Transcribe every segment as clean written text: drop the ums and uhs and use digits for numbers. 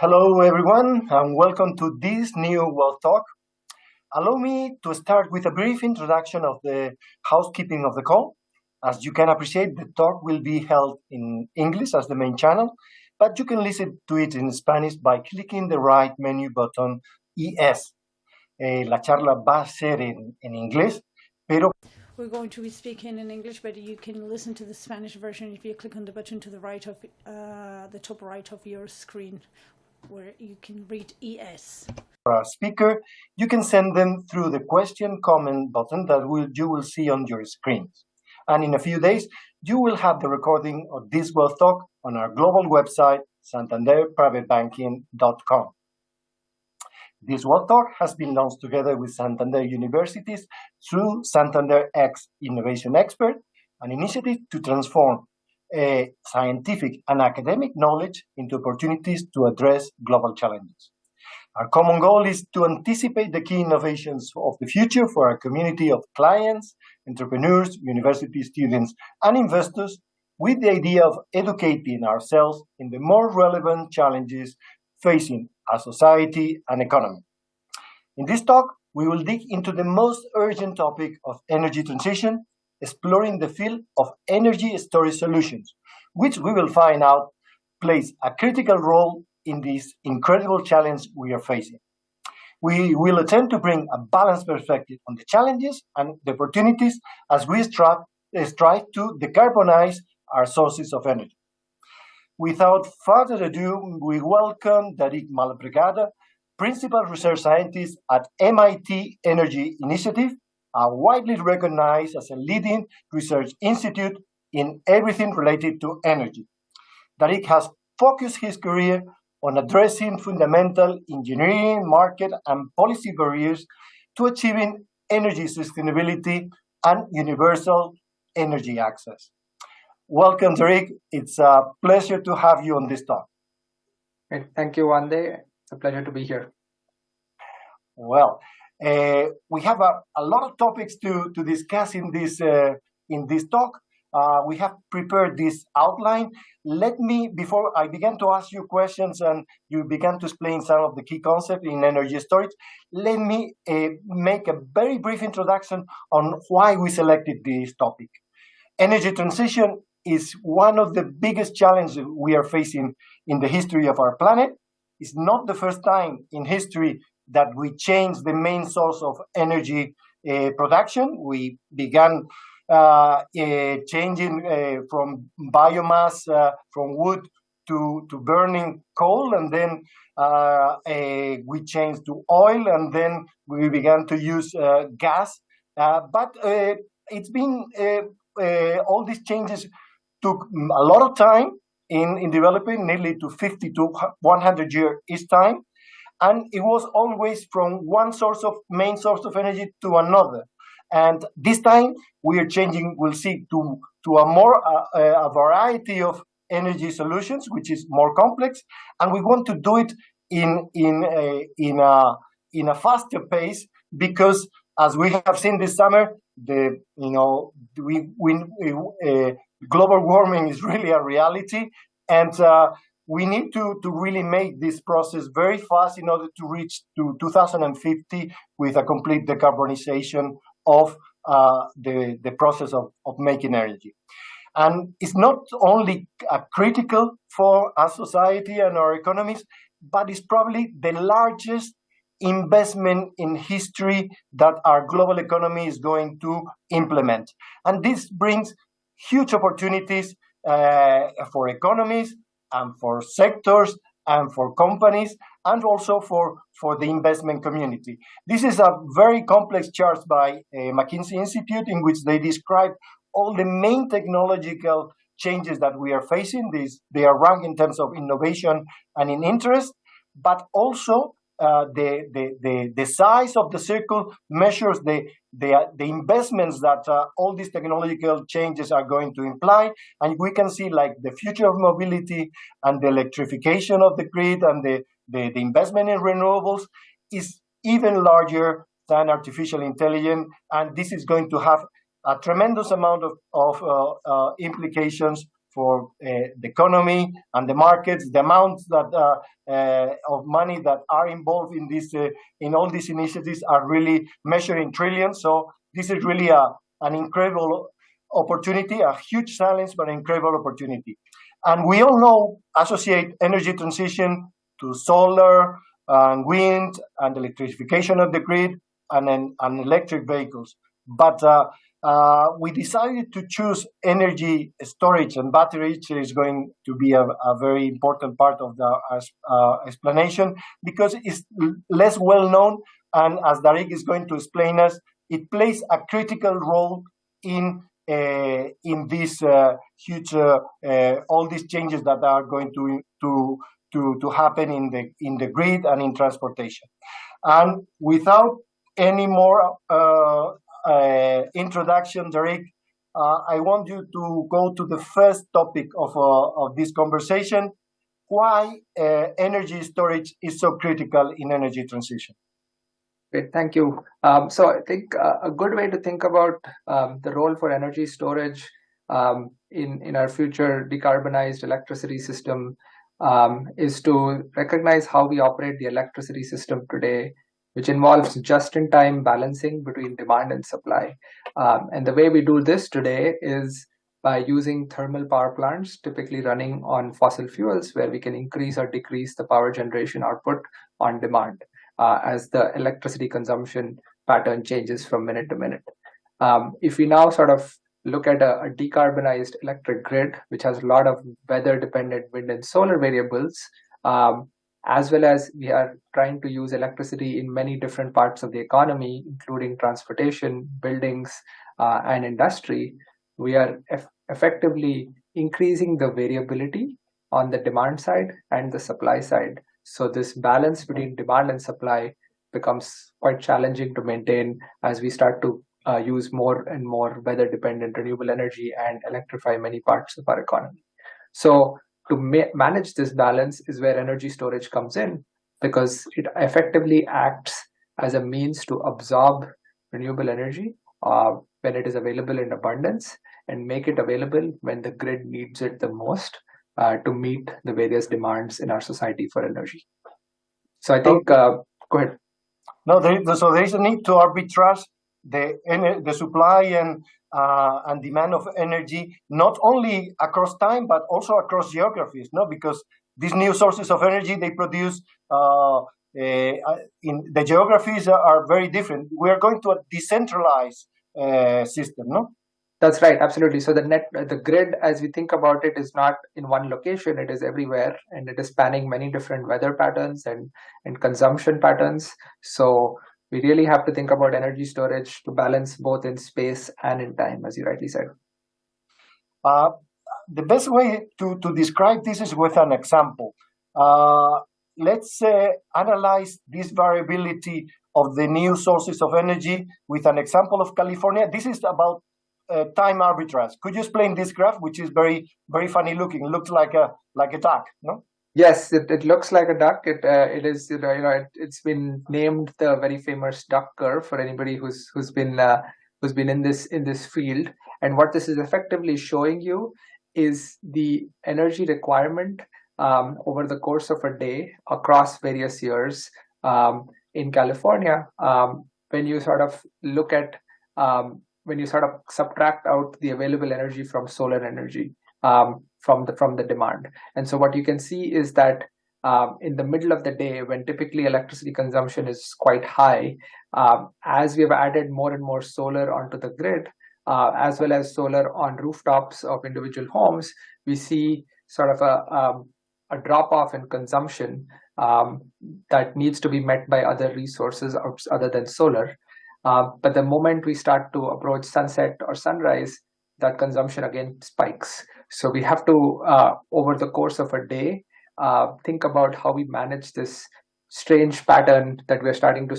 Hello, everyone, and welcome to this new World Talk. Allow me to start with a brief introduction of the housekeeping of the call. As you can appreciate, the talk will be held in English as the main channel, but you can listen to it in Spanish by clicking the right menu button ES. La charla va a ser en inglés, pero we're going to be speaking in English, but you can listen to the Spanish version if you click on the button to the right of the top right of your screen, where you can read ES. For a speaker, you can send them through the question comment button that you will see on your screens. And in a few days, you will have the recording of this World Talk on our global website, santanderprivatebanking.com. This World Talk has been launched together with Santander Universities through Santander X Innovation Expert, an initiative to transform scientific and academic knowledge into opportunities to address global challenges. Our common goal is to anticipate the key innovations of the future for our community of clients, entrepreneurs, university students, and investors, with the idea of educating ourselves in the more relevant challenges facing our society and economy. In this talk, we will dig into the most urgent topic of energy transition, exploring the field of energy storage solutions, which we will find out plays a critical role in this incredible challenge we are facing. We will attempt to bring a balanced perspective on the challenges and the opportunities as we strive to decarbonize our sources of energy. Without further ado, we welcome Dharik Mallapragada, Principal Research Scientist at MIT Energy Initiative, widely recognized as a leading research institute in everything related to energy. Dharik has focused his career on addressing fundamental engineering, market, and policy barriers to achieving energy sustainability and universal energy access. Welcome, Dharik. It's a pleasure to have you on this talk. Great. Thank you, Wande. It's a pleasure to be here. Well, we have a lot of topics to discuss in this talk. We have prepared this outline. Let me, before I begin to ask you questions and you began to explain some of the key concepts in energy storage, let me make a very brief introduction on why we selected this topic. Energy transition is one of the biggest challenges we are facing in the history of our planet. It's not the first time in history that we changed the main source of energy production. We began changing from biomass, from wood to burning coal, and then we changed to oil, and then we began to use gas. But it's been all these changes took a lot of time in developing, nearly to 50 to 100 years each time. And it was always from one main source of energy to another. And this time we are changing, we'll see, to a variety of energy solutions, which is more complex. And we want to do it in a faster pace, because as we have seen this summer, global warming is really a reality, and we need to really make this process very fast in order to reach to 2050 with a complete decarbonization of the process of making energy. And it's not only critical for our society and our economies, but it's probably the largest investment in history that our global economy is going to implement. And this brings huge opportunities for economies and for sectors and for companies, and also for the investment community. This is a very complex chart by McKinsey Institute, in which they describe all the main technological changes that we are facing. They are ranked in terms of innovation and in interest, but also the size of the circle measures the investments that all these technological changes are going to imply. And we can see, like, the future of mobility and the electrification of the grid and the investment in renewables is even larger than artificial intelligence. And this is going to have a tremendous amount of implications for the economy and the markets. The amounts that of money that are involved in this in all these initiatives are really measured in trillions. So this is really an incredible opportunity, a huge challenge, but an incredible opportunity. And we all know, associate energy transition to solar and wind and electrification of the grid and electric vehicles. But we decided to choose energy storage, and battery is going to be a very important part of the explanation because it's less well known. And as Dharik is going to explain us, it plays a critical role in this huge all these changes that are going to happen in the grid and in transportation. And without any more introduction, Dharik, I want you to go to the first topic of this conversation: why energy storage is so critical in energy transition. Great, thank you. So I think a good way to think about the role for energy storage in our future decarbonized electricity system is to recognize how we operate the electricity system today, which involves just-in-time balancing between demand and supply. And the way we do this today is by using thermal power plants, typically running on fossil fuels, where we can increase or decrease the power generation output on demand as the electricity consumption pattern changes from minute to minute. If we now sort of look at a decarbonized electric grid, which has a lot of weather-dependent wind and solar variables, as well as we are trying to use electricity in many different parts of the economy, including transportation, buildings, and industry, we are effectively increasing the variability on the demand side and the supply side. So this balance between demand and supply becomes quite challenging to maintain as we start to use more and more weather-dependent renewable energy and electrify many parts of our economy. So to manage this balance is where energy storage comes in, because it effectively acts as a means to absorb renewable energy when it is available in abundance and make it available when the grid needs it the most to meet the various demands in our society for energy. So I think, go ahead. No, so there is a need to arbitrage the supply and demand of energy, not only across time, but also across geographies, no? Because these new sources of energy, they produce in the geographies are very different. We are going to a decentralized system, no? That's right, absolutely. So the grid, as we think about it, is not in one location, it is everywhere, and it is spanning many different weather patterns and consumption patterns. So we really have to think about energy storage to balance both in space and in time, as you rightly said. The best way to describe this is with an example. Let's analyze this variability of the new sources of energy with an example of California. This is about time arbitrage. Could you explain this graph, which is very, very funny looking? It looks like a duck, no? Yes, it looks like a duck. It is it's been named the very famous duck curve for anybody who's been in this field. And what this is effectively showing you is the energy requirement over the course of a day across various years in California. When you sort of look at when you sort of subtract out the available energy from solar energy from the demand. And so what you can see is that in the middle of the day, when typically electricity consumption is quite high, as we have added more and more solar onto the grid, as well as solar on rooftops of individual homes, we see sort of a drop-off in consumption that needs to be met by other resources other than solar. But the moment we start to approach sunset or sunrise, that consumption again spikes. So we have to, over the course of a day, think about how we manage this strange pattern that we're starting to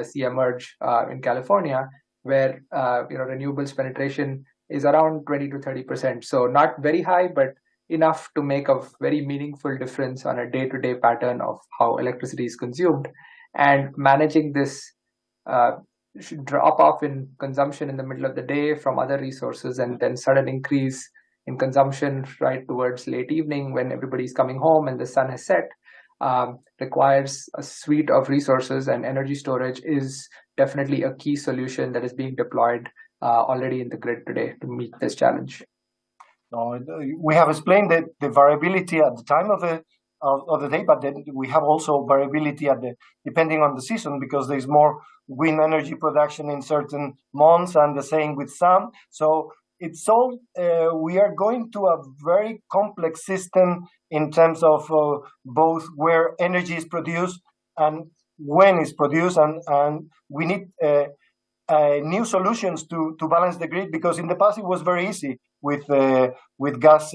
see emerge in California, where renewables penetration is around 20 to 30%. So not very high, but enough to make a very meaningful difference on a day-to-day pattern of how electricity is consumed. And managing this drop off in consumption in the middle of the day from other resources and then sudden increase in consumption right towards late evening when everybody's coming home and the sun has set, requires a suite of resources, and energy storage is definitely a key solution that is being deployed already in the grid today to meet this challenge. We have explained the variability at the time of the day, but then we have also variability depending on the season, because there's more wind energy production in certain months and the same with sun. So it's all, we are going to a very complex system in terms of both where energy is produced and when it's produced, and we need new solutions to balance the grid, because in the past it was very easy with gas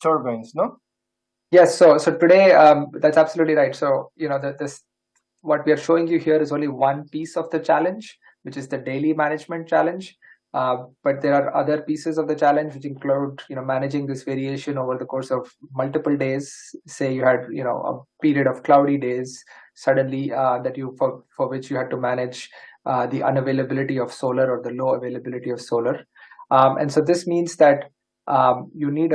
turbines, no? Yes, so today that's absolutely right. So this what we are showing you here is only one piece of the challenge, which is the daily management challenge. But there are other pieces of the challenge which include managing this variation over the course of multiple days. Say you had a period of cloudy days suddenly that for which you had to manage the unavailability of solar or the low availability of solar, and so this means that you need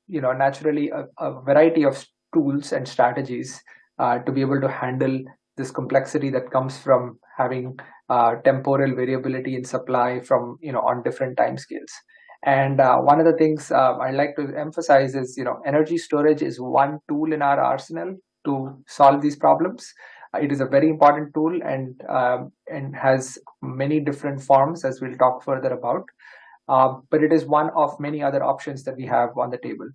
naturally a variety of tools and strategies to be able to handle this complexity that comes from having temporal variability in supply from on different time scales. And one of the things I'd like to emphasize is energy storage is one tool in our arsenal to solve these problems. It is a very important tool and has many different forms, as we'll talk further about. But it is one of many other options that we have on the table.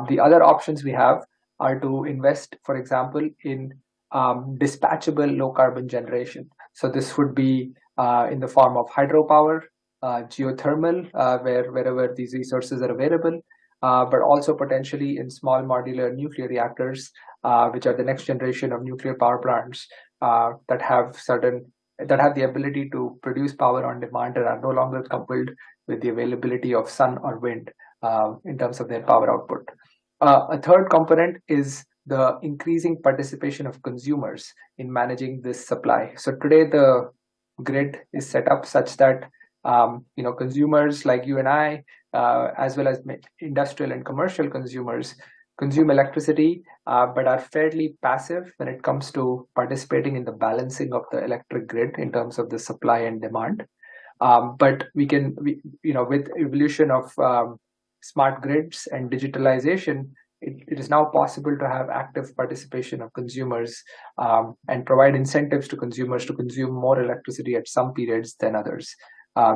The other options we have are to invest, for example, in dispatchable low carbon generation. So this would be in the form of hydropower, geothermal, wherever these resources are available, but also potentially in small modular nuclear reactors, which are the next generation of nuclear power plants that have the ability to produce power on demand and are no longer coupled with the availability of sun or wind in terms of their power output. A third component is the increasing participation of consumers in managing this supply. So today the grid is set up such that consumers like you and I, as well as industrial and commercial consumers, consume electricity, but are fairly passive when it comes to participating in the balancing of the electric grid in terms of the supply and demand. But with evolution of smart grids and digitalization, it is now possible to have active participation of consumers and provide incentives to consumers to consume more electricity at some periods than others.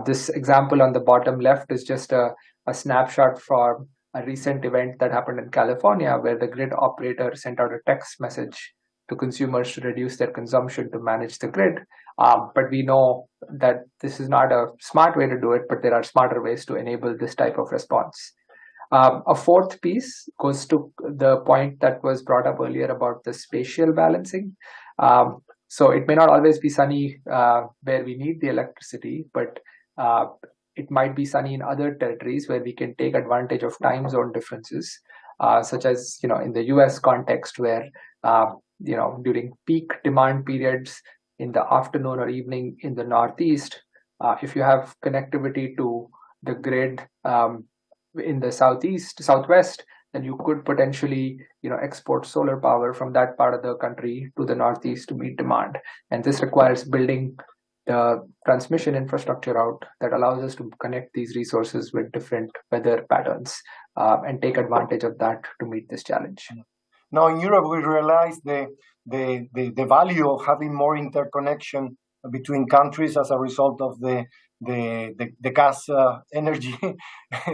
This example on the bottom left is just a snapshot from a recent event that happened in California, where the grid operator sent out a text message to consumers to reduce their consumption to manage the grid. But we know that this is not a smart way to do it, but there are smarter ways to enable this type of response. A fourth piece goes to the point that was brought up earlier about the spatial balancing. So it may not always be sunny where we need the electricity, but it might be sunny in other territories where we can take advantage of time zone differences, such as in the US context, where during peak demand periods in the afternoon or evening in the Northeast, if you have connectivity to the grid in the southwest, then you could potentially export solar power from that part of the country to the Northeast to meet demand. And this requires building the transmission infrastructure out that allows us to connect these resources with different weather patterns and take advantage of that to meet this challenge. Now in Europe, we realize the value of having more interconnection between countries as a result of the gas energy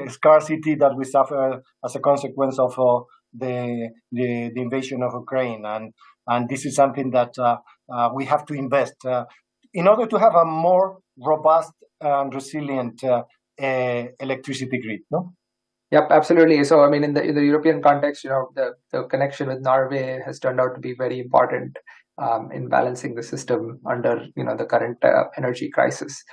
scarcity that we suffer as a consequence of the invasion of Ukraine, and this is something that we have to invest in order to have a more robust and resilient electricity grid. No. Yep, absolutely. So, I mean, in the European context, the connection with Norway has turned out to be very important in balancing the system under the current energy crisis.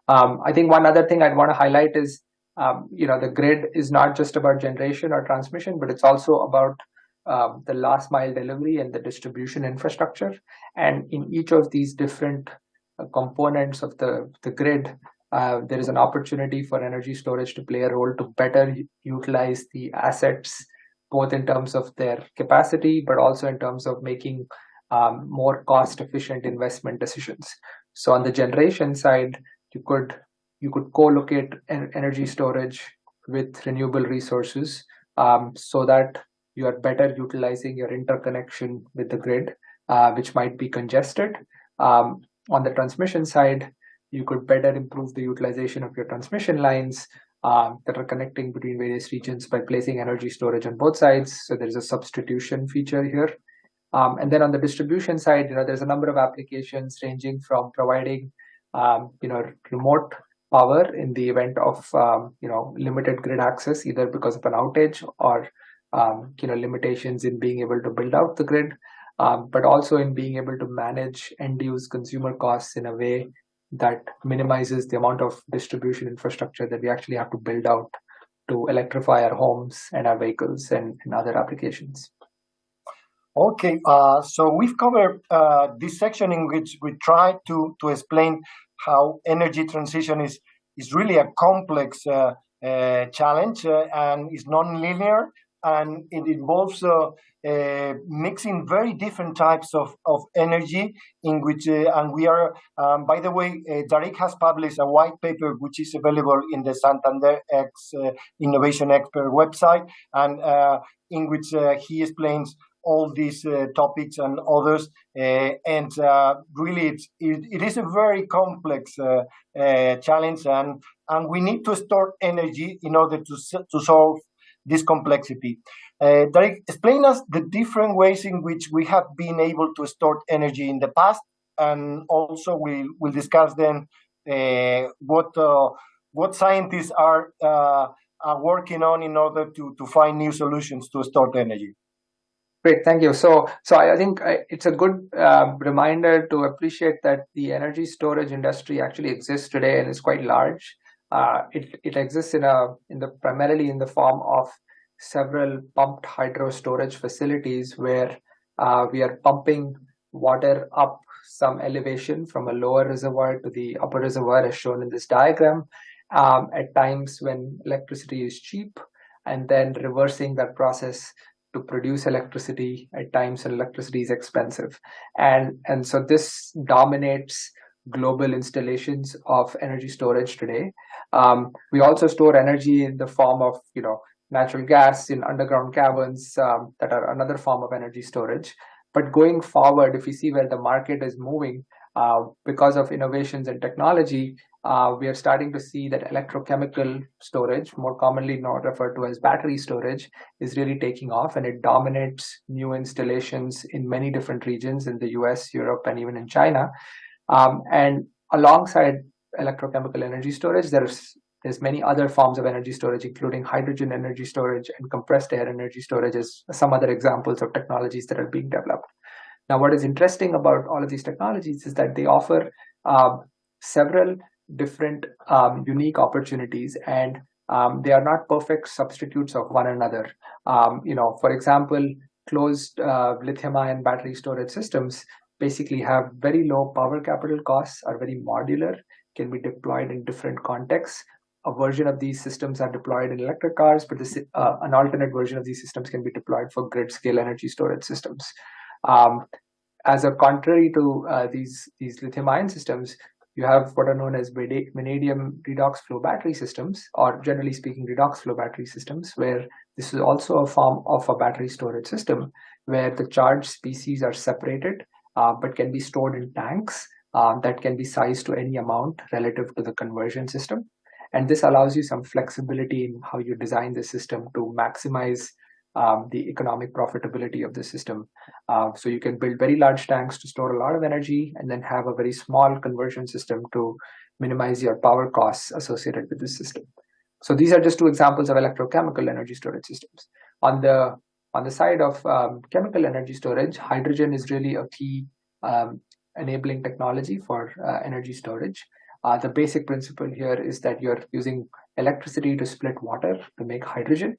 I think one other thing I'd want to highlight is the grid is not just about generation or transmission, but it's also about the last mile delivery and the distribution infrastructure. And in each of these different components of the grid, there is an opportunity for energy storage to play a role to better utilize the assets, both in terms of their capacity, but also in terms of making more cost-efficient investment decisions. So on the generation side, you could co-locate energy storage with renewable resources, so that you are better utilizing your interconnection with the grid, which might be congested. On the transmission side, you could better improve the utilization of your transmission lines that are connecting between various regions by placing energy storage on both sides. So there's a substitution feature here. And then on the distribution side, there's a number of applications ranging from providing, remote power in the event of, limited grid access, either because of an outage or, limitations in being able to build out the grid, but also in being able to manage end-use consumer costs in a way that minimizes the amount of distribution infrastructure that we actually have to build out to electrify our homes and our vehicles and other applications. Okay, so we've covered this section in which we try to explain how energy transition is really a complex challenge and is non-linear, and it involves mixing very different types of energy in which, and we are, by the way, Dharik has published a white paper which is available in the Santander Innovation Expert website, and in which he explains all these topics and others, and really it is a very complex challenge, and we need to store energy in order to solve this complexity. Dharik, explain us the different ways in which we have been able to store energy in the past, and also we'll discuss then what scientists are working on in order to find new solutions to store energy. Great, thank you. So I think it's a good reminder to appreciate that the energy storage industry actually exists today and is quite large. It exists primarily in the form of several pumped hydro storage facilities where we are pumping water up some elevation from a lower reservoir to the upper reservoir, as shown in this diagram, at times when electricity is cheap, and then reversing that process to produce electricity at times when electricity is expensive. And so this dominates global installations of energy storage today. We also store energy in the form of, natural gas in underground caverns that are another form of energy storage. But going forward, if we see where the market is moving, because of innovations in technology, we are starting to see that electrochemical storage, more commonly not referred to as battery storage, is really taking off, and it dominates new installations in many different regions in the US, Europe, and even in China. And alongside electrochemical energy storage, there's many other forms of energy storage, including hydrogen energy storage and compressed air energy storage as some other examples of technologies that are being developed. Now, what is interesting about all of these technologies is that they offer several different unique opportunities, and they are not perfect substitutes of one another. For example, closed lithium-ion battery storage systems basically have very low power capital costs, are very modular, can be deployed in different contexts. A version of these systems are deployed in electric cars, but an alternate version of these systems can be deployed for grid-scale energy storage systems. As a contrary to these lithium-ion systems, you have what are known as vanadium redox flow battery systems, or generally speaking, redox flow battery systems, where this is also a form of a battery storage system where the charged species are separated, but can be stored in tanks that can be sized to any amount relative to the conversion system. And this allows you some flexibility in how you design the system to maximize the economic profitability of the system. So you can build very large tanks to store a lot of energy and then have a very small conversion system to minimize your power costs associated with this system. So these are just two examples of electrochemical energy storage systems. On the side of chemical energy storage, hydrogen is really a key enabling technology for energy storage. The basic principle here is that you're using electricity to split water to make hydrogen.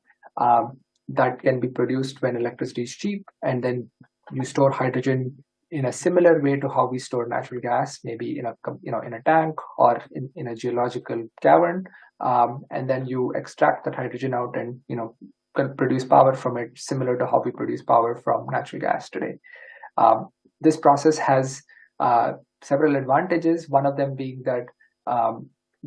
That can be produced when electricity is cheap, and then you store hydrogen in a similar way to how we store natural gas, maybe in a tank or in a geological cavern, and then you extract that hydrogen out and can produce power from it, similar to how we produce power from natural gas today. This process has several advantages. One of them being that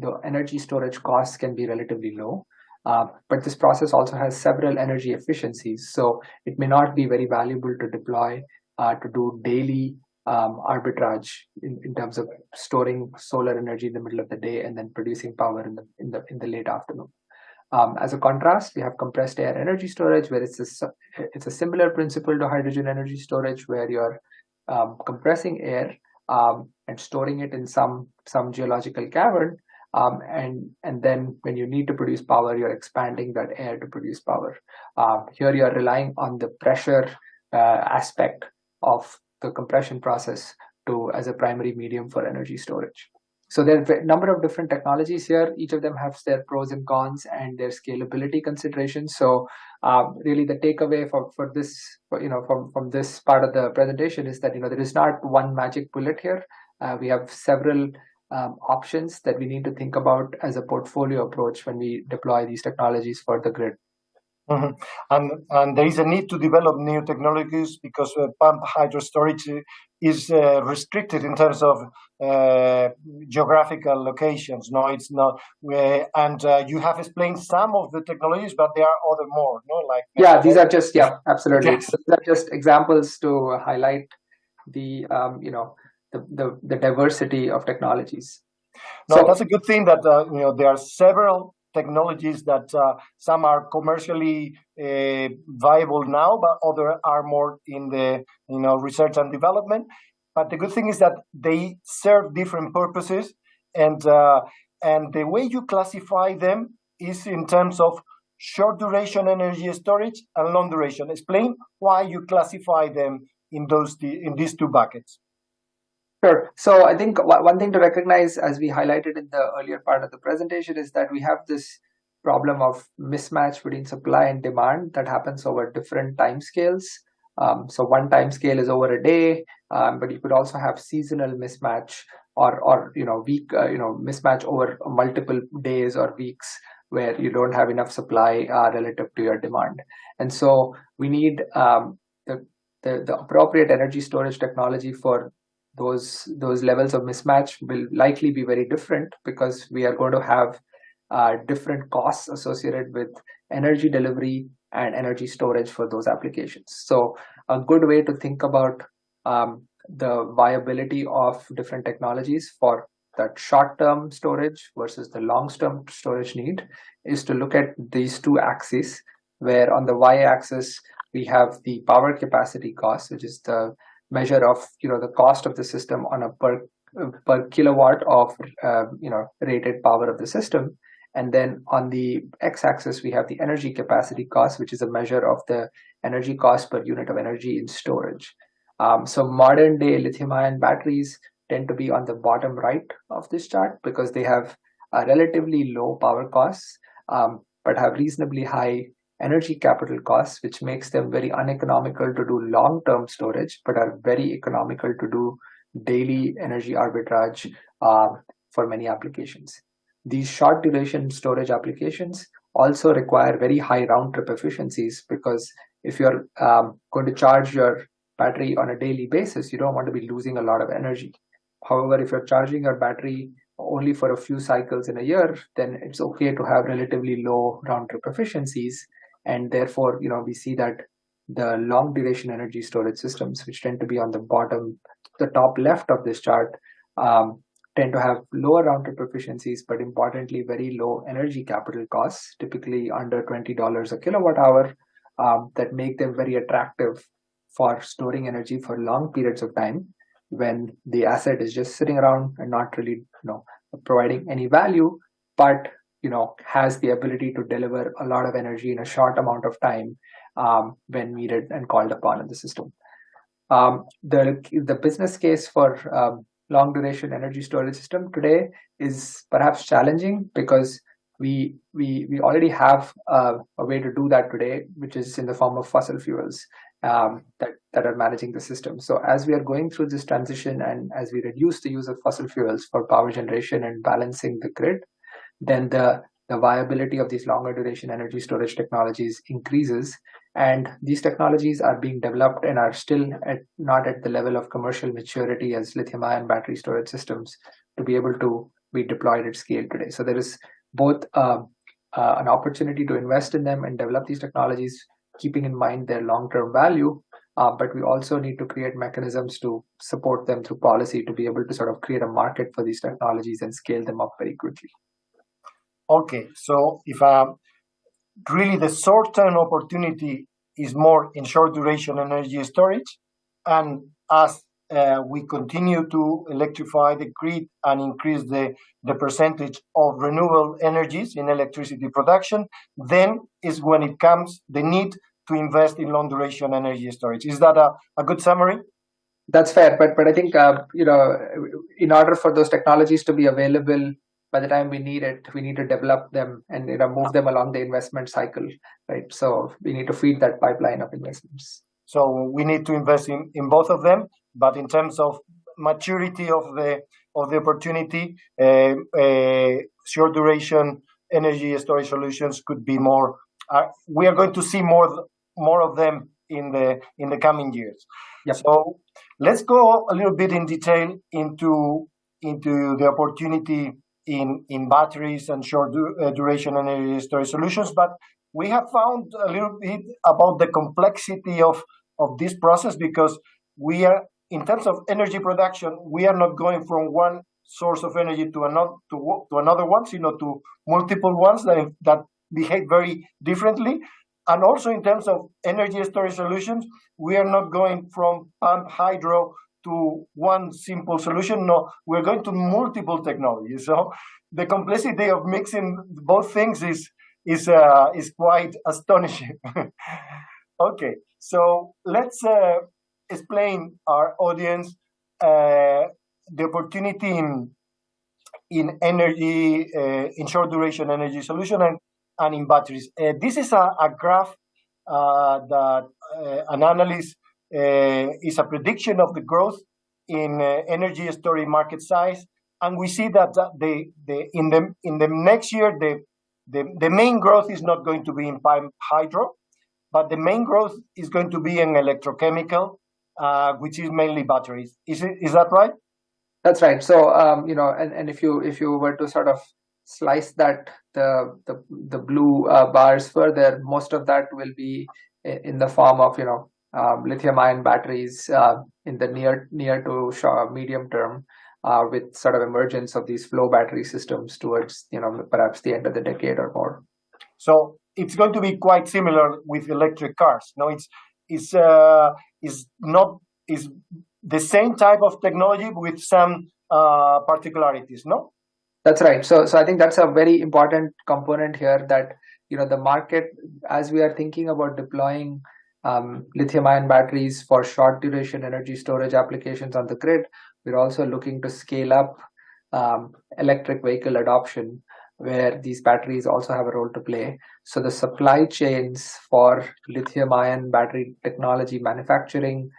the energy storage costs can be relatively low. But this process also has several energy efficiencies. So it may not be very valuable to deploy to do daily arbitrage in terms of storing solar energy in the middle of the day and then producing power in the late afternoon. As a contrast, we have compressed air energy storage, where it's a similar principle to hydrogen energy storage, where you're compressing air and storing it in some geological cavern. And then when you need to produce power, you're expanding that air to produce power. Here you're relying on the pressure aspect of the compression process as a primary medium for energy storage. So there are a number of different technologies here. Each of them has their pros and cons and their scalability considerations. So really the takeaway for this, from this part of the presentation is that there is not one magic bullet here. We have several options that we need to think about as a portfolio approach when we deploy these technologies for the grid. Mm-hmm. And there is a need to develop new technologies because pump hydro storage is restricted in terms of geographical locations. No, it's not. And you have explained some of the technologies, but there are other more. No, these are just absolutely. Yes. These are just examples to highlight the the diversity of technologies. No, that's a good thing that there are several technologies that some are commercially viable now, but other are more in the research and development. But the good thing is that they serve different purposes, and the way you classify them is in terms of short duration energy storage and long duration. Explain why you classify them in these two buckets. Sure. So I think one thing to recognize, as we highlighted in the earlier part of the presentation, is that we have this problem of mismatch between supply and demand that happens over different timescales. So one time scale is over a day, but you could also have seasonal mismatch or week mismatch over multiple days or weeks where you don't have enough supply relative to your demand. And so we need the appropriate energy storage technology for those levels of mismatch will likely be very different, because we are going to have different costs associated with energy delivery and energy storage for those applications. So a good way to think about the viability of different technologies for that short-term storage versus the long-term storage need is to look at these two axes, where on the y-axis we have the power capacity cost, which is the measure of the cost of the system on a per kilowatt of rated power of the system. And then on the x-axis we have the energy capacity cost, which is a measure of the energy cost per unit of energy in storage. So modern day lithium-ion batteries tend to be on the bottom right of this chart because they have a relatively low power costs, but have reasonably high energy capital costs, which makes them very uneconomical to do long-term storage, but are very economical to do daily energy arbitrage for many applications. These short duration storage applications also require very high round trip efficiencies, because if you're going to charge your battery on a daily basis, you don't want to be losing a lot of energy. However, if you're charging your battery only for a few cycles in a year, then it's okay to have relatively low round trip efficiencies. And therefore, we see that the long duration energy storage systems, which tend to be on the top left of this chart, tend to have lower round trip efficiencies, but importantly, very low energy capital costs, typically under $20 a kilowatt hour, that make them very attractive for storing energy for long periods of time when the asset is just sitting around and not really providing any value, but has the ability to deliver a lot of energy in a short amount of time when needed and called upon in the system. The business case for long duration energy storage system today is perhaps challenging, because we already have a way to do that today, which is in the form of fossil fuels. that are managing the system. So as we are going through this transition and as we reduce the use of fossil fuels for power generation and balancing the grid, then the viability of these longer duration energy storage technologies increases. And these technologies are being developed and are still not at the level of commercial maturity as lithium-ion battery storage systems to be able to be deployed at scale today. So there is both an opportunity to invest in them and develop these technologies, keeping in mind their long-term value, but we also need to create mechanisms to support them through policy to be able to sort of create a market for these technologies and scale them up very quickly. Okay, so if really the short-term opportunity is more in short-duration energy storage, and as we continue to electrify the grid and increase the percentage of renewable energies in electricity production, then is when it comes the need to invest in long-duration energy storage. Is that a good summary? That's fair, but I think in order for those technologies to be available by the time we need it, we need to develop them and move them along the investment cycle, right? So we need to feed that pipeline of investments. So we need to invest in both of them, but in terms of maturity of the opportunity, short duration energy storage solutions could be more. We are going to see more of them in the coming years. Yep. So let's go a little bit in detail into the opportunity in batteries and short duration energy storage solutions, but we have found a little bit about the complexity of this process, because we are, in terms of energy production, we are not going from one source of energy to another ones, to multiple ones that behave very differently. And also in terms of energy storage solutions, we are not going from pump hydro to one simple solution. No, we're going to multiple technologies. So the complexity of mixing both things is quite astonishing. Okay, so let's explain our audience the opportunity in energy, in short duration energy solution and in batteries. This is a graph that an analyst is a prediction of the growth in energy storage market size, and we see that in the next year the main growth is not going to be in pump hydro, but the main growth is going to be in electrochemical, which is mainly batteries. Is that right? That's right. So and if you were to sort of slice that the blue bars further, most of that will be in the form of lithium-ion batteries in the near to medium term, with sort of emergence of these flow battery systems towards perhaps the end of the decade or more. So it's going to be quite similar with electric cars. No, it's the same type of technology with some particularities. No. That's right. So I think that's a very important component here, that the market, as we are thinking about deploying lithium-ion batteries for short duration energy storage applications on the grid, we're also looking to scale up electric vehicle adoption, where these batteries also have a role to play. So the supply chains for lithium-ion battery technology manufacturing,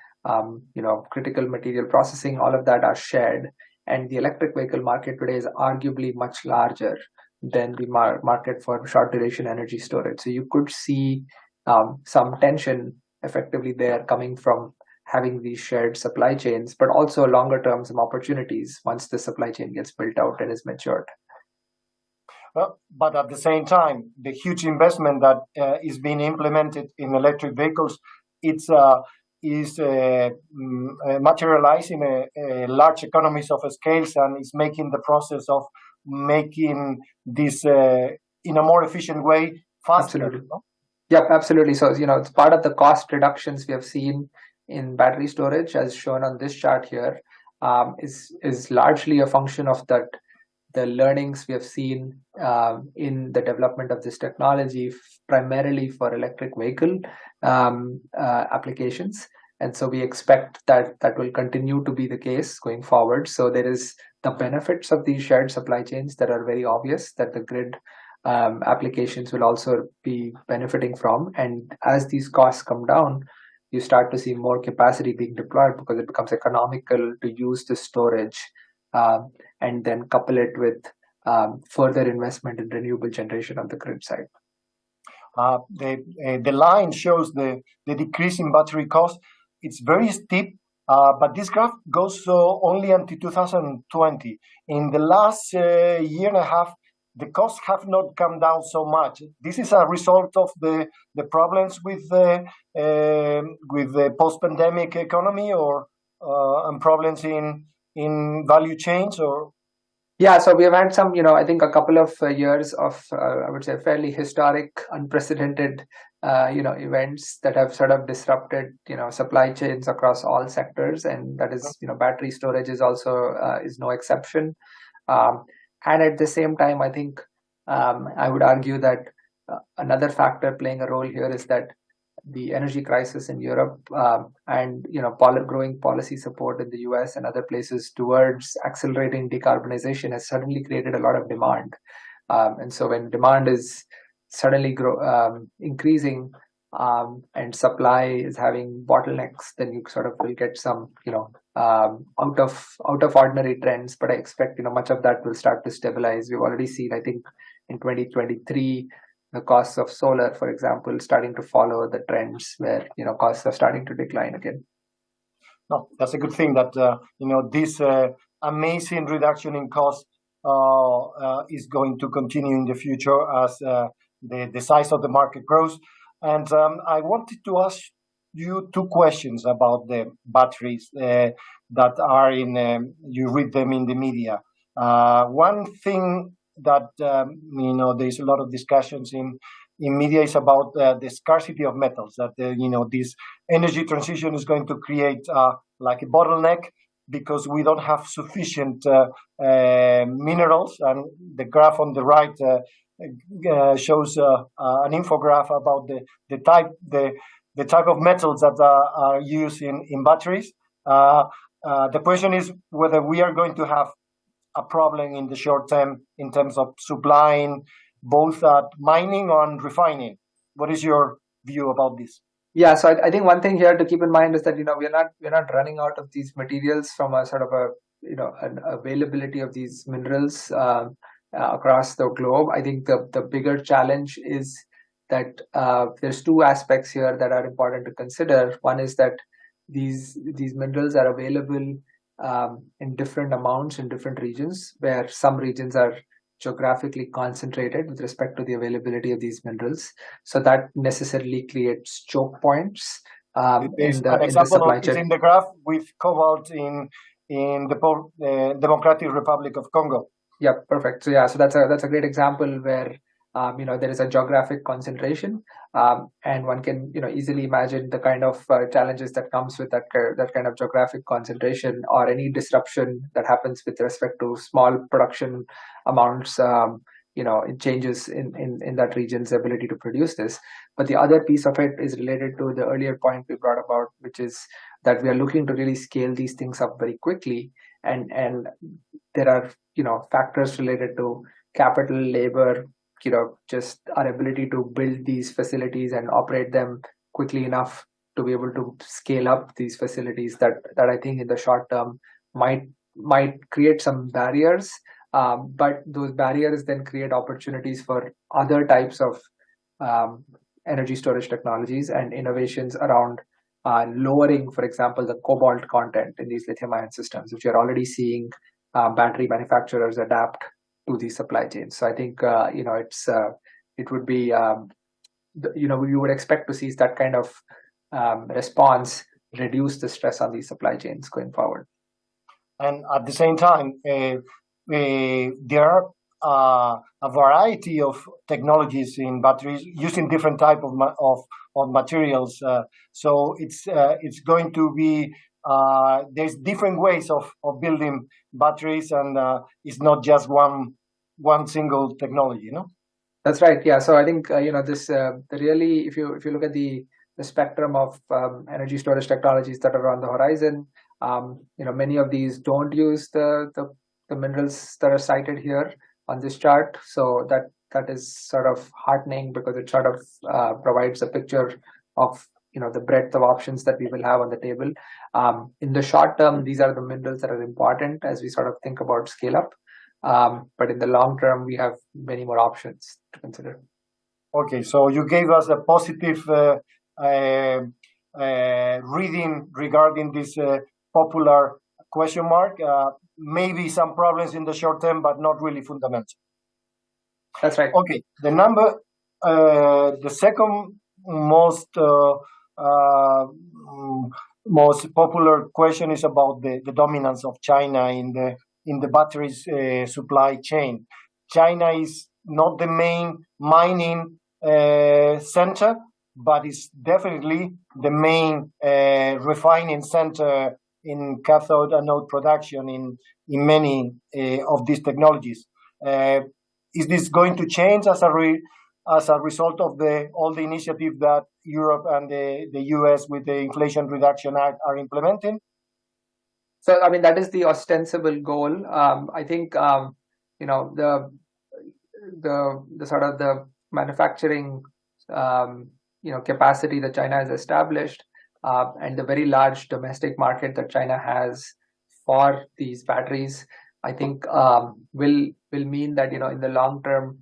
critical material processing, all of that are shared. And the electric vehicle market today is arguably much larger than the market for short duration energy storage. So you could see some tension effectively there coming from having these shared supply chains, but also longer term some opportunities once the supply chain gets built out and is matured. But at the same time, the huge investment that is being implemented in electric vehicles, is materializing large economies of scales, and is making the process of making this in a more efficient way faster. Absolutely. No? Yeah, absolutely. So it's part of the cost reductions we have seen in battery storage, as shown on this chart here, is largely a function of that. The learnings we have seen in the development of this technology, primarily for electric vehicle applications. And so we expect that will continue to be the case going forward. So there is the benefits of these shared supply chains that are very obvious, that the grid applications will also be benefiting from. And as these costs come down, you start to see more capacity being deployed because it becomes economical to use the storage and then couple it with further investment in renewable generation on the grid side. The line shows the decrease in battery cost. It's very steep, but this graph goes only until 2020. In the last year and a half, the costs have not come down so much. This is a result of the problems with the post-pandemic economy, or and problems in value chains, or. Yeah, so we have had some, I think a couple of years of, I would say, fairly historic, unprecedented, events that have sort of disrupted, supply chains across all sectors, and that is, battery storage is also is no exception. And at the same time, I think I would argue that another factor playing a role here is that the energy crisis in Europe and growing policy support in the US and other places towards accelerating decarbonization has suddenly created a lot of demand. And so when demand is suddenly increasing and supply is having bottlenecks, then you sort of will get some out of ordinary trends. But I expect much of that will start to stabilize. We've already seen, I think, in 2023. The costs of solar, for example, starting to follow the trends where costs are starting to decline again. No, that's a good thing that this amazing reduction in cost is going to continue in the future as the size of the market grows. And I wanted to ask you two questions about the batteries that are in. You read them in the media. One thing that there's a lot of discussions in media is about the scarcity of metals, that this energy transition is going to create like a bottleneck because we don't have sufficient minerals. And the graph on the right shows an infograph about the type of metals that are used in batteries. The question is whether we are going to have a problem in the short term in terms of supplying both mining and refining. What is your view about this? Yeah, so I think one thing here to keep in mind is that we're not running out of these materials from a sort of an availability of these minerals across the globe. I think the bigger challenge is that there's two aspects here that are important to consider. One is that these minerals are available in different amounts in different regions, where some regions are geographically concentrated with respect to the availability of these minerals. So that necessarily creates choke points in the supply chain. Is in the graph with cobalt in the Democratic Republic of Congo. Yeah, perfect. So so that's a great example where there is a geographic concentration, and one can easily imagine the kind of challenges that comes with that kind of geographic concentration, or any disruption that happens with respect to small production amounts. It changes in that region's ability to produce this. But the other piece of it is related to the earlier point we brought about, which is that we are looking to really scale these things up very quickly, and there are factors related to capital, labor, just our ability to build these facilities and operate them quickly enough to be able to scale up these facilities that I think in the short term might create some barriers, but those barriers then create opportunities for other types of energy storage technologies and innovations around lowering, for example, the cobalt content in these lithium-ion systems, which you're already seeing battery manufacturers adapt to these supply chains. So I think it would be we would expect to see that kind of response reduce the stress on these supply chains going forward. And at the same time, there are a variety of technologies in batteries using different type of materials. So it's going to be there's different ways of building batteries, and it's not just one single technology, That's right. Yeah. So I think this really, if you look at the spectrum of energy storage technologies that are on the horizon, many of these don't use the minerals that are cited here on this chart. So that is sort of heartening, because it sort of provides a picture of the breadth of options that we will have on the table. In the short term, these are the minerals that are important as we sort of think about scale up. But in the long term, we have many more options to consider. Okay, so you gave us a positive reading regarding this popular question mark. Maybe some problems in the short term, but not really fundamental. That's right. Okay, the second most popular question is about the dominance of China in the batteries supply chain. China is not the main mining center, but it's definitely the main refining center in cathode anode production in many of these technologies. Is this going to change as a result of all the initiatives that Europe and the US with the Inflation Reduction Act are implementing? So, I mean, that is the ostensible goal. I think, the sort of the manufacturing, capacity that China has established, and the very large domestic market that China has for these batteries, I think will mean that, in the long term,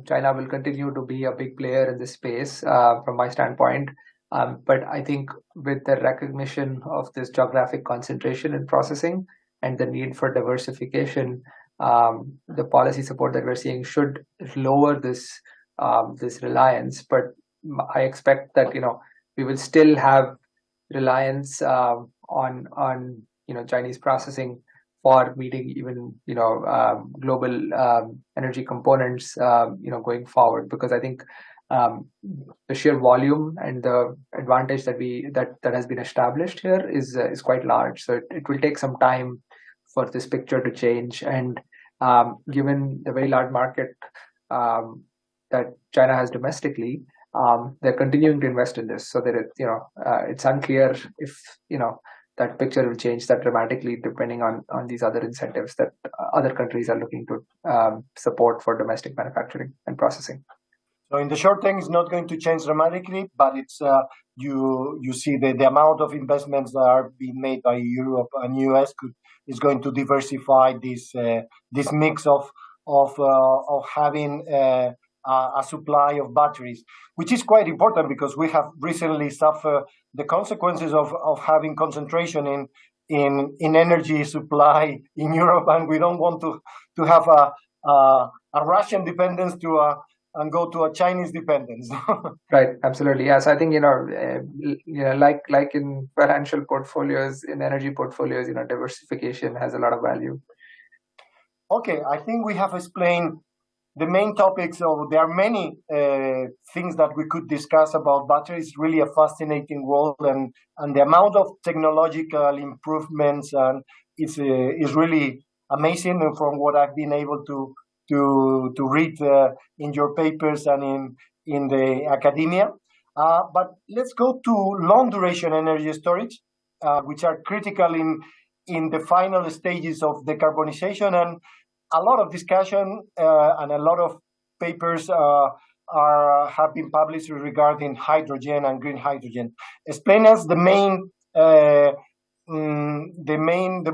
China will continue to be a big player in this space from my standpoint. But I think with the recognition of this geographic concentration in processing and the need for diversification, the policy support that we're seeing should lower this reliance. But I expect that we will still have reliance on Chinese processing for meeting even global energy components going forward, because I think the sheer volume and the advantage that has been established here is quite large. So it will take some time for this picture to change, and given the very large market that China has domestically, they're continuing to invest in this. So that it's unclear if that picture will change that dramatically depending on these other incentives that other countries are looking to support for domestic manufacturing and processing. So in the short term, it's not going to change dramatically, but it's you see the amount of investments that are being made by Europe and US is going to diversify this mix of having a supply of batteries, which is quite important because we have recently suffered the consequences of having concentration in energy supply in Europe, and we don't want to have a Russian dependence and go to a Chinese dependence. Right, absolutely. Yes, I think like in financial portfolios, in energy portfolios, diversification has a lot of value. Okay, I think we have explained the main topics. So there are many things that we could discuss about batteries. It's really a fascinating world, and the amount of technological improvements and is really amazing. And from what I've been able to read in your papers and in the academia. But let's go to long duration energy storage, which are critical in the final stages of decarbonization. And a lot of discussion and a lot of papers have been published regarding hydrogen and green hydrogen. Explain us the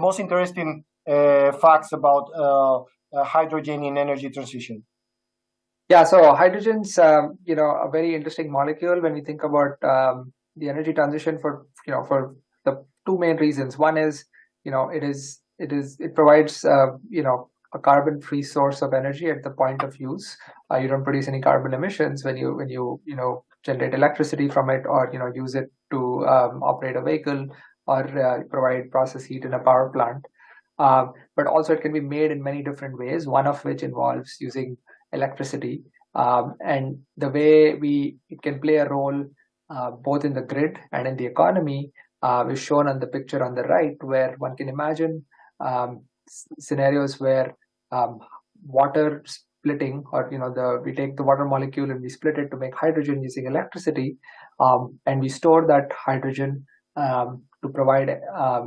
most interesting facts about hydrogen in energy transition. Yeah, so hydrogen's a very interesting molecule when we think about the energy transition for the two main reasons. One is it provides a carbon-free source of energy at the point of use. You don't produce any carbon emissions when you generate electricity from it, or use it to operate a vehicle or provide process heat in a power plant. But also it can be made in many different ways, one of which involves using electricity. And the way it can play a role both in the grid and in the economy is shown on the picture on the right, where one can imagine scenarios where water splitting, or we take the water molecule and we split it to make hydrogen using electricity, and we store that hydrogen to provide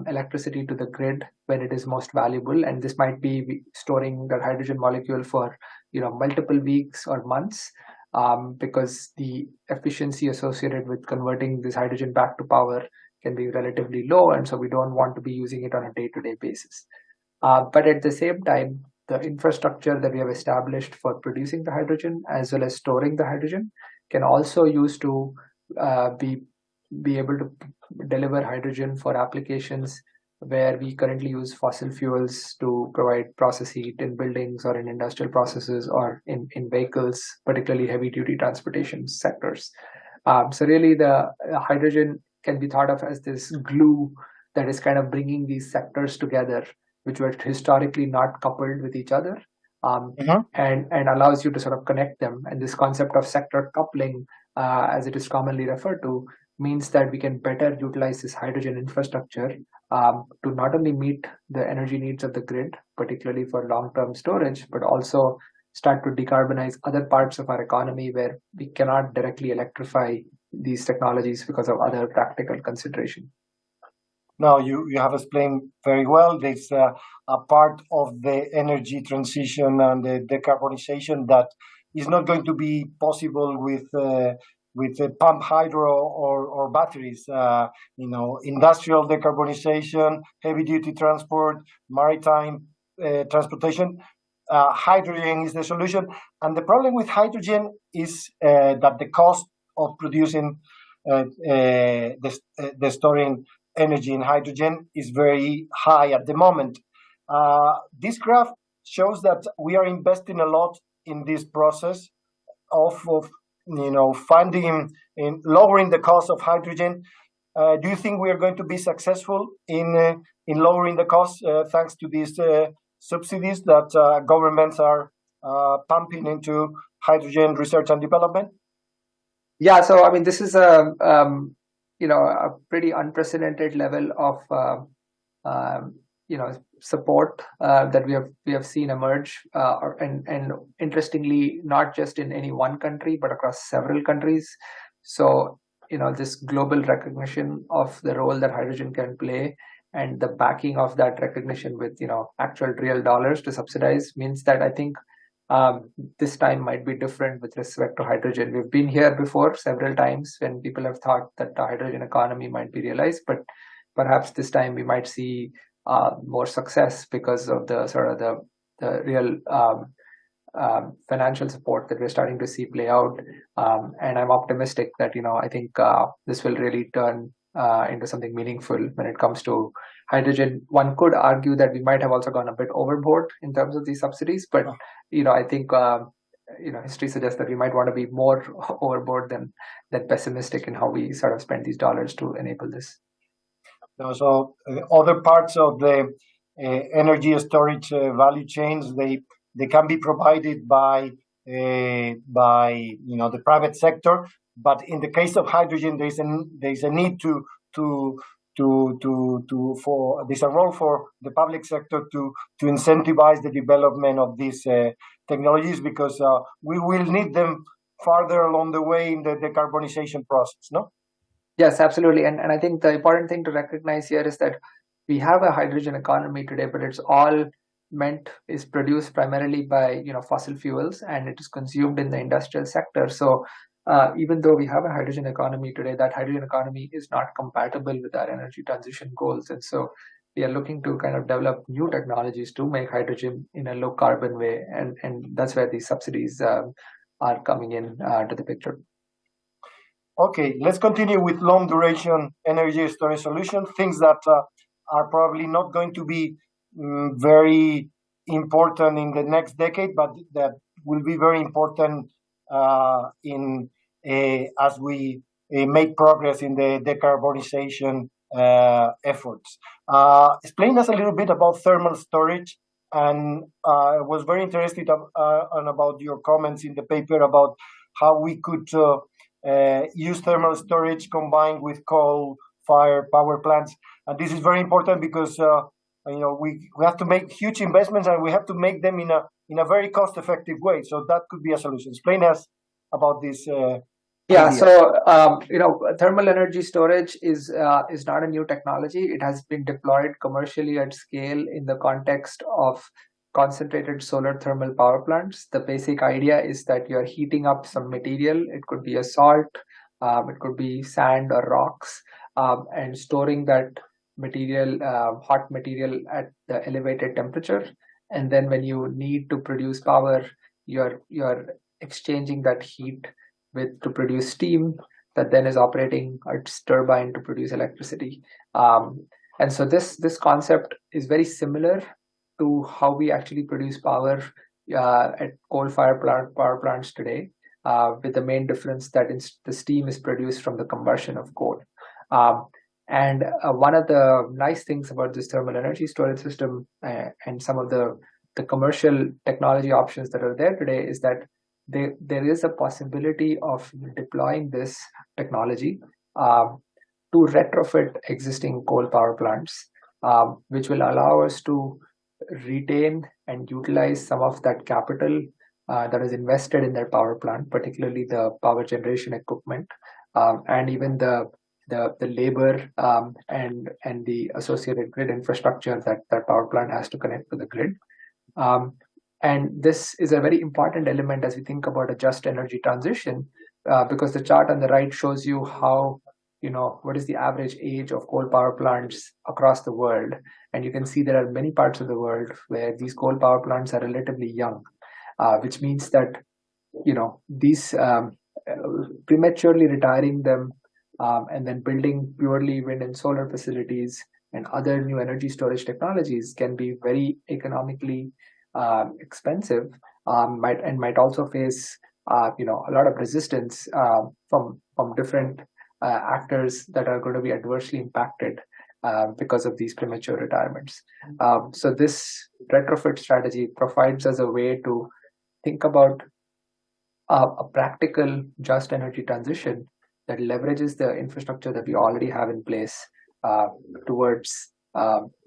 electricity to the grid when it is most valuable. And this might be storing that hydrogen molecule for multiple weeks or months, because the efficiency associated with converting this hydrogen back to power can be relatively low, and so we don't want to be using it on a day-to-day basis. But at the same time, the infrastructure that we have established for producing the hydrogen as well as storing the hydrogen can also use to be able to deliver hydrogen for applications where we currently use fossil fuels to provide process heat in buildings or in industrial processes or in vehicles, particularly heavy duty transportation sectors. So really the hydrogen can be thought of as this glue that is kind of bringing these sectors together, which were historically not coupled with each other, and allows you to sort of connect them. And this concept of sector coupling, as it is commonly referred to, means that we can better utilize this hydrogen infrastructure to not only meet the energy needs of the grid, particularly for long-term storage, but also start to decarbonize other parts of our economy where we cannot directly electrify these technologies because of other practical consideration. No, you have explained very well. There's a part of the energy transition and the decarbonization that is not going to be possible with pump hydro or batteries. Industrial decarbonization, heavy duty transport, maritime transportation. Hydrogen is the solution, and the problem with hydrogen is that the cost of producing the storing energy in hydrogen is very high at the moment. This graph shows that we are investing a lot in this process of finding in lowering the cost of hydrogen. Do you think we are going to be successful in lowering the cost thanks to these subsidies that governments are pumping into hydrogen research and development? Yeah, so I mean, this is a pretty unprecedented level of support that we have seen emerge, and interestingly, not just in any one country, but across several countries. So this global recognition of the role that hydrogen can play and the backing of that recognition with actual real dollars to subsidize means that I think this time might be different with respect to hydrogen. We've been here before several times when people have thought that the hydrogen economy might be realized, but perhaps this time we might see more success because of the sort of the real financial support that we're starting to see play out. And I'm optimistic that I think this will really turn into something meaningful when it comes to hydrogen. One could argue that we might have also gone a bit overboard in terms of these subsidies, but I think history suggests that we might want to be more overboard than pessimistic in how we sort of spend these dollars to enable this. So other parts of the energy storage value chains, they can be provided by the private sector, but in the case of hydrogen, there's a need there's a role for the public sector to incentivize the development of these technologies, because we will need them farther along the way in the decarbonization process, no? Yes, absolutely. And I think the important thing to recognize here is that we have a hydrogen economy today, but it's all is produced primarily by fossil fuels, and it is consumed in the industrial sector. So even though we have a hydrogen economy today, that hydrogen economy is not compatible with our energy transition goals. And so we are looking to kind of develop new technologies to make hydrogen in a low carbon way. And that's where these subsidies are coming in to the picture. Okay, let's continue with long duration energy storage solutions, things that are probably not going to be very important in the next decade, but that will be very important as we make progress in the decarbonization efforts. Explain us a little bit about thermal storage, and I was very interested about your comments in the paper about how we could use thermal storage combined with coal-fired power plants. And this is very important because we have to make huge investments, and we have to make them in a very cost-effective way. So that could be a solution. Explain us about this. Yeah, so thermal energy storage is not a new technology. It has been deployed commercially at scale in the context of concentrated solar thermal power plants, the basic idea is that you're heating up some material. It could be a salt, it could be sand or rocks, and storing that material, hot material, at the elevated temperature. And then when you need to produce power, you're exchanging that heat to produce steam that then is operating its turbine to produce electricity. And so this concept is very similar to how we actually produce power at coal-fired power plants today, with the main difference that the steam is produced from the combustion of coal. And one of the nice things about this thermal energy storage system and some of the commercial technology options that are there today is that there is a possibility of deploying this technology to retrofit existing coal power plants, which will allow us to retain and utilize some of that capital that is invested in their power plant, particularly the power generation equipment, and even the labor and the associated grid infrastructure that power plant has to connect to the grid. And this is a very important element as we think about a just energy transition, because the chart on the right shows you how, what is the average age of coal power plants across the world. And you can see there are many parts of the world where these coal power plants are relatively young, which means that, these prematurely retiring them and then building purely wind and solar facilities and other new energy storage technologies can be very economically expensive, might also face a lot of resistance from different actors that are going to be adversely impacted because of these premature retirements. So this retrofit strategy provides us a way to think about a practical just energy transition that leverages the infrastructure that we already have in place towards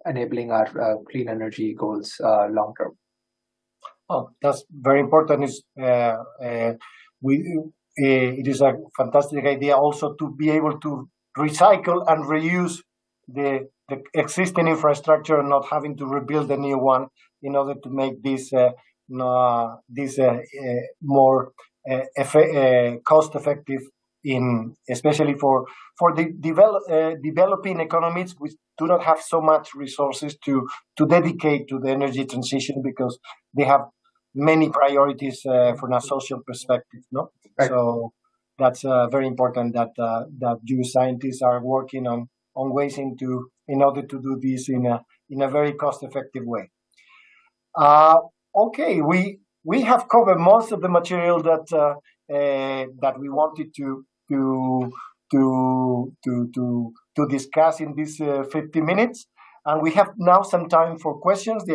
enabling our clean energy goals long term. Oh, that's very important. It is a fantastic idea also to be able to recycle and reuse the existing infrastructure and not having to rebuild a new one in order to make this more cost effective, especially for the developing economies which do not have so much resources to dedicate to the energy transition because they have many priorities from a social perspective. No, right. So that's very important that you scientists are working on ways in order to do this in a very cost effective way. Okay, we have covered most of the material that we wanted to discuss in these 50 minutes, and we have now some time for questions. We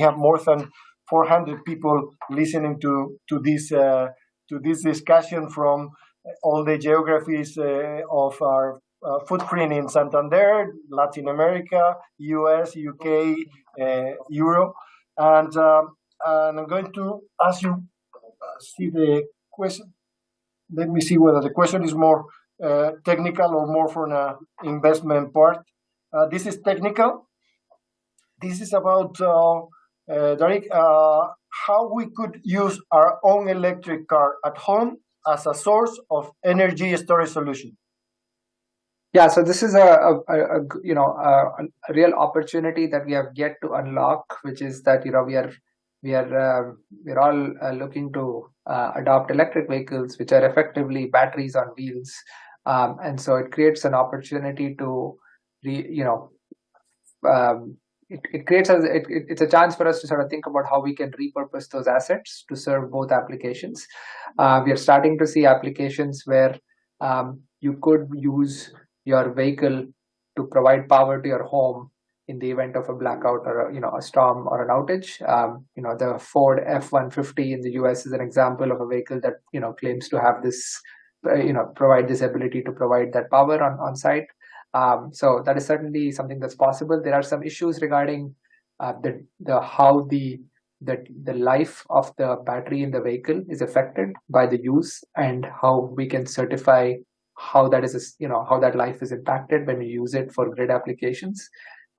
have more than 400 people listening to this discussion from all the geographies of our footprint in Santander, Latin America, US, UK, Europe, and I'm going to ask you see the question. Let me see whether the question is more technical or more from an investment part. This is technical. This is about Dharik, how we could use our own electric car at home as a source of energy storage solution. Yeah, so this is a real opportunity that we have yet to unlock, which is that we're all looking to adopt electric vehicles, which are effectively batteries on wheels, and so it creates an opportunity to it's a chance for us to sort of think about how we can repurpose those assets to serve both applications. We are starting to see applications where you could use your vehicle to provide power to your home in the event of a blackout or a storm or an outage. The Ford F-150 in the US is an example of a vehicle that claims to have this provide this ability to provide that power on site. So that is certainly something that's possible. There are some issues regarding how the life of the battery in the vehicle is affected by the use, and how we can certify how that is how that life is impacted when we use it for grid applications.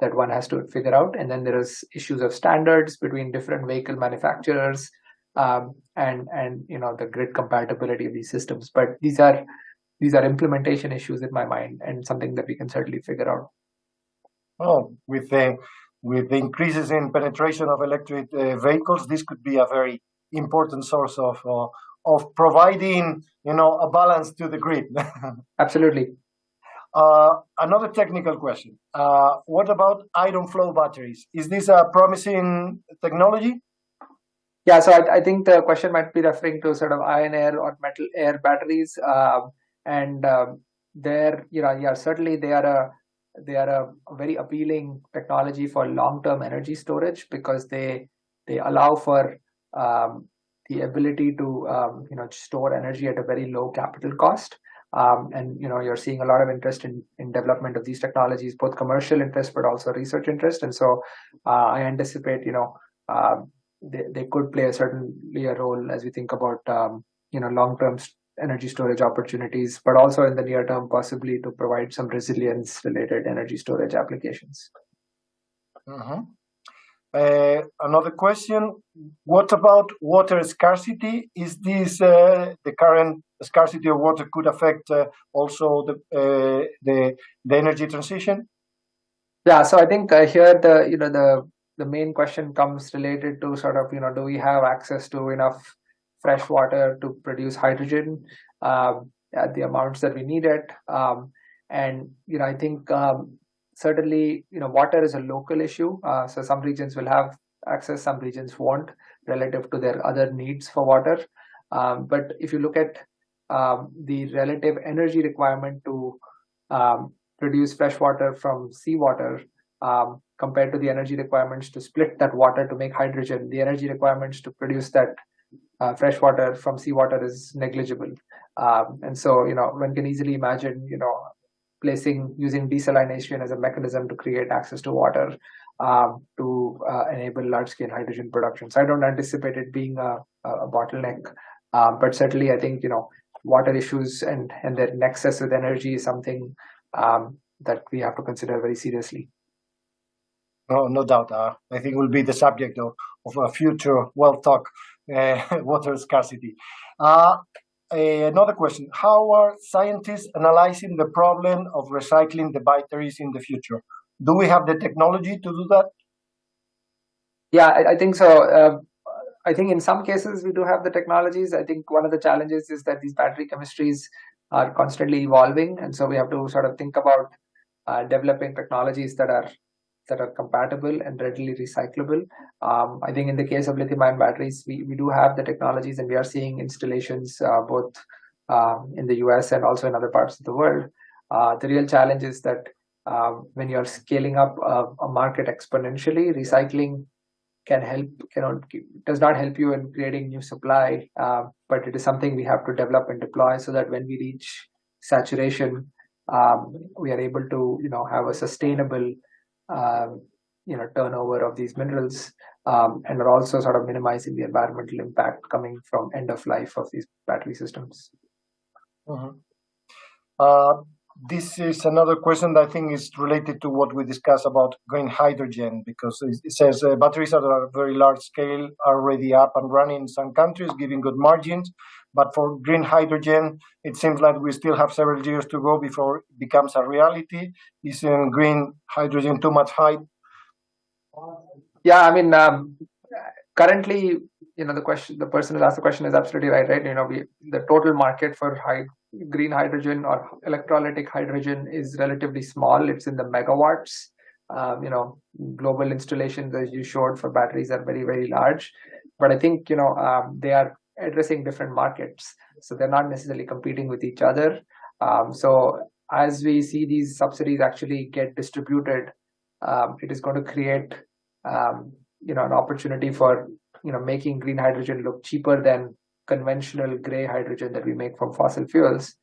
that one has to figure out. And then there is issues of standards between different vehicle manufacturers, and the grid compatibility of these systems. But these are implementation issues in my mind, and something that we can certainly figure out. Oh, with the increases in penetration of electric vehicles, this could be a very important source of providing, a balance to the grid. Absolutely. Another technical question. What about iron flow batteries? Is this a promising technology? Yeah, so I think the question might be referring to sort of iron air or metal air batteries, and certainly they are a very appealing technology for long-term energy storage, because they allow for the ability to store energy at a very low capital cost. And you're seeing a lot of interest in development of these technologies, both commercial interest but also research interest. And so I anticipate they could play certainly a role as we think about long-term energy storage opportunities, but also in the near term possibly to provide some resilience related energy storage applications. Another question: what about water scarcity? Is this the current scarcity of water could affect also the energy transition? Yeah, so I think here the main question comes related to sort of do we have access to enough fresh water to produce hydrogen at the amounts that we need it, and I think certainly water is a local issue, so some regions will have access, some regions won't, relative to their other needs for water. But if you look at the relative energy requirement to produce fresh water from seawater compared to the energy requirements to split that water to make hydrogen, the energy requirements to produce that fresh water from seawater is negligible. And so one can easily imagine using desalination as a mechanism to create access to water to enable large-scale hydrogen production. So I don't anticipate it being a bottleneck, but certainly I think water issues and their nexus with energy is something that we have to consider very seriously. No doubt. I think will be the subject of a future talk, water scarcity. Another question: how are scientists analyzing the problem of recycling the batteries in the future? Do we have the technology to do that? Yeah, I think so. I think in some cases we do have the technologies. I think one of the challenges is that these battery chemistries are constantly evolving, and so we have to sort of think about developing technologies that are compatible and readily recyclable. I think in the case of lithium-ion batteries, we do have the technologies, and we are seeing installations both in the US and also in other parts of the world. The real challenge is that when you're scaling up a market exponentially, recycling does not help you in creating new supply, but it is something we have to develop and deploy so that when we reach saturation, we are able to have a sustainable turnover of these minerals, and are also sort of minimizing the environmental impact coming from end of life of these battery systems. This is another question that I think is related to what we discussed about green hydrogen, because it says batteries at a very large scale are already up and running in some countries, giving good margins. But for green hydrogen, it seems like we still have several years to go before it becomes a reality. Isn't green hydrogen too much hype? Yeah, I mean, currently, the person who asked the question is absolutely right. The total market for green hydrogen or electrolytic hydrogen is relatively small. It's in the megawatts. Global installations, as you showed, for batteries are very, very large. But I think they are addressing different markets, so they're not necessarily competing with each other. So as we see these subsidies actually get distributed, it is going to create an opportunity for making green hydrogen look cheaper than conventional gray hydrogen that we make from fossil fuels,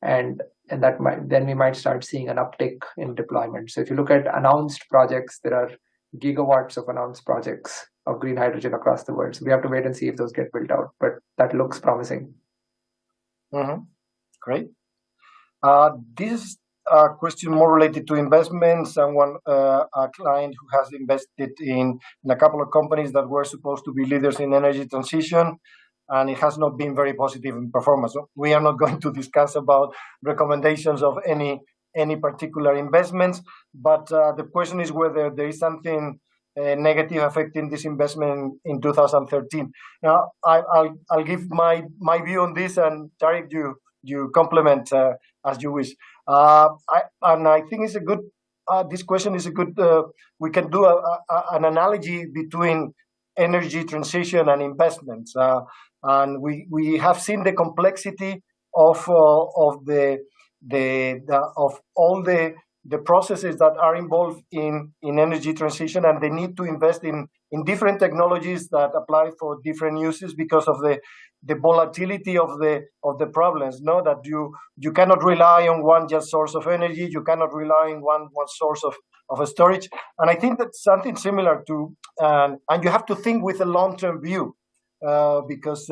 and then we might start seeing an uptick in deployment. So if you look at announced projects, there are gigawatts of announced projects of green hydrogen across the world. So we have to wait and see if those get built out, but that looks promising. Great. This is a question more related to investments. Someone, a client who has invested in a couple of companies that were supposed to be leaders in energy transition, and it has not been very positive in performance. So we are not going to discuss about recommendations of any particular investments, but the question is whether there is something negative affecting this investment in 2013. Now, I'll give my view on this, and Dharik, you complement as you wish. I think it's a good. This question is a good. We can do an analogy between energy transition and investments, and we have seen the complexity of all the processes that are involved in energy transition, and they need to invest in different technologies that apply for different uses because of the volatility of the problems. No, that you cannot rely on one just source of energy. You cannot rely on one source of a storage. And I think that's something similar to, and you have to think with a long-term view, because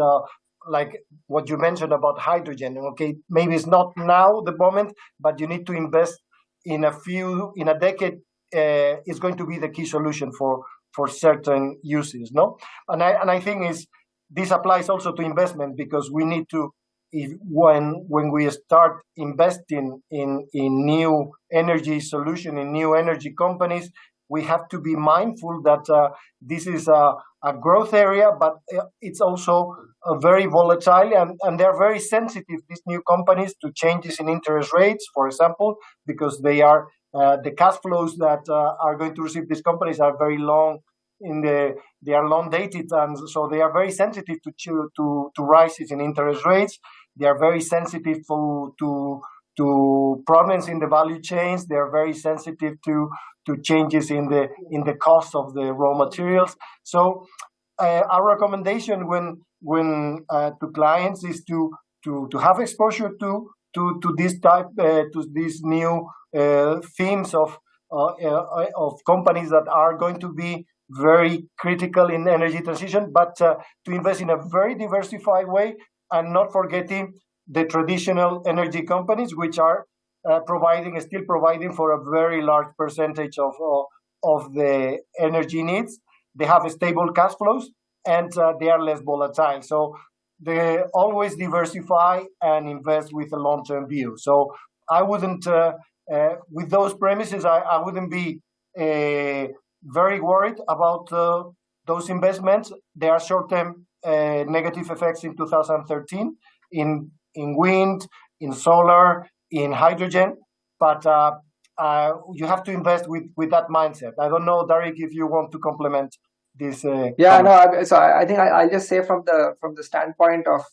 like what you mentioned about hydrogen. Okay, maybe it's not now the moment, but you need to invest in a decade. Is going to be the key solution for certain uses. No, and I think this applies also to investment, because we need to, when we start investing in new energy solution, in new energy companies, we have to be mindful that this is a growth area, but it's also very volatile, and they're very sensitive, these new companies, to changes in interest rates, for example, because they are the cash flows that are going to receive these companies are very long. They are long dated, and so they are very sensitive to rises in interest rates. They are very sensitive to problems in the value chains. They are very sensitive to changes in the cost of the raw materials. So our recommendation when to clients is to have exposure to this type to these new themes of companies that are going to be very critical in energy transition, but to invest in a very diversified way, and not forgetting the traditional energy companies, which are still providing for a very large percentage of the energy needs. They have stable cash flows, and they are less volatile. So they always diversify and invest with a long-term view. So I wouldn't, with those premises, I wouldn't be very worried about those investments. There are short-term negative effects in 2013 in wind, in solar, in hydrogen, but you have to invest with that mindset. I don't know, Dharik, if you want to complement this. Yeah, no. So I think I'll just say from the standpoint of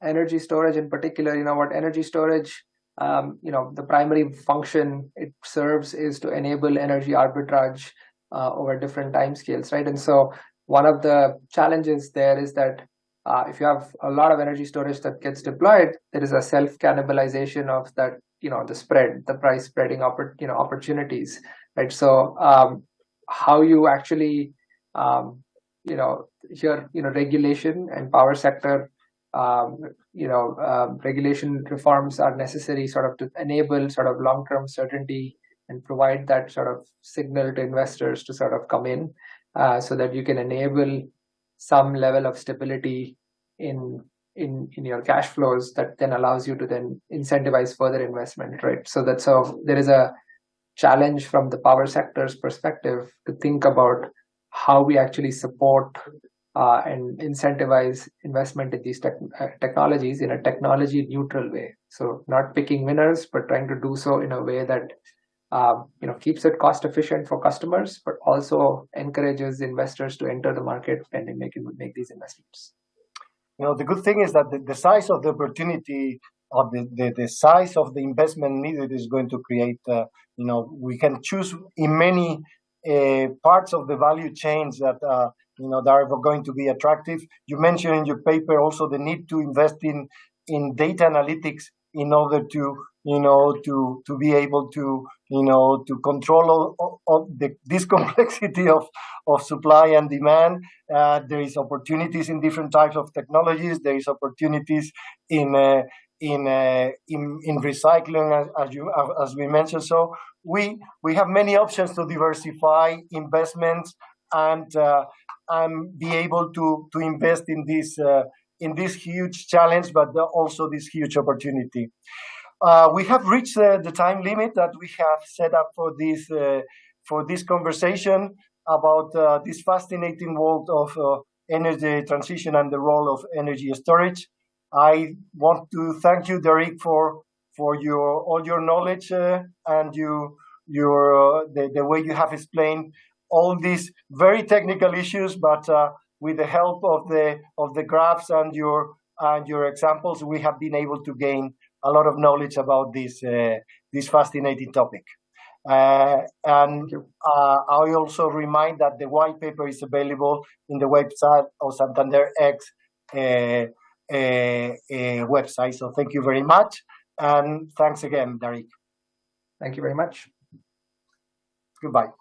energy storage in particular, what energy storage, the primary function it serves is to enable energy arbitrage over different timescales, right? And so one of the challenges there is that if you have a lot of energy storage that gets deployed, there is a self-cannibalization of that, the price spreading opportunities, right? So how you actually, regulation and power sector, regulation reforms are necessary sort of to enable sort of long-term certainty and provide that sort of signal to investors to sort of come in, so that you can enable some level of stability in your cash flows that then allows you to then incentivize further investment, right? So there is a challenge from the power sector's perspective to think about how we actually support and incentivize investment in these technologies in a technology neutral way. So not picking winners, but trying to do so in a way that keeps it cost efficient for customers, but also encourages investors to enter the market and make these investments. The good thing is that the size of the opportunity, or the size of the investment needed, is going to create. We can choose in many parts of the value chains that that are going to be attractive. You mentioned in your paper also the need to invest in data analytics in order to be able to control all this complexity of supply and demand. There is opportunities in different types of technologies. There is opportunities in in recycling, as we mentioned. So we have many options to diversify investments and be able to invest in this huge challenge, but also this huge opportunity. We have reached the time limit that we have set up for this conversation about this fascinating world of energy transition and the role of energy storage. I want to thank you, Dharik, for all your knowledge and the way you have explained all these very technical issues, but with the help of the graphs and your examples, we have been able to gain a lot of knowledge about this fascinating topic. And I also remind that the white paper is available in the website of Santander X website. So thank you very much. And thanks again, Dharik. Thank you very much. Goodbye.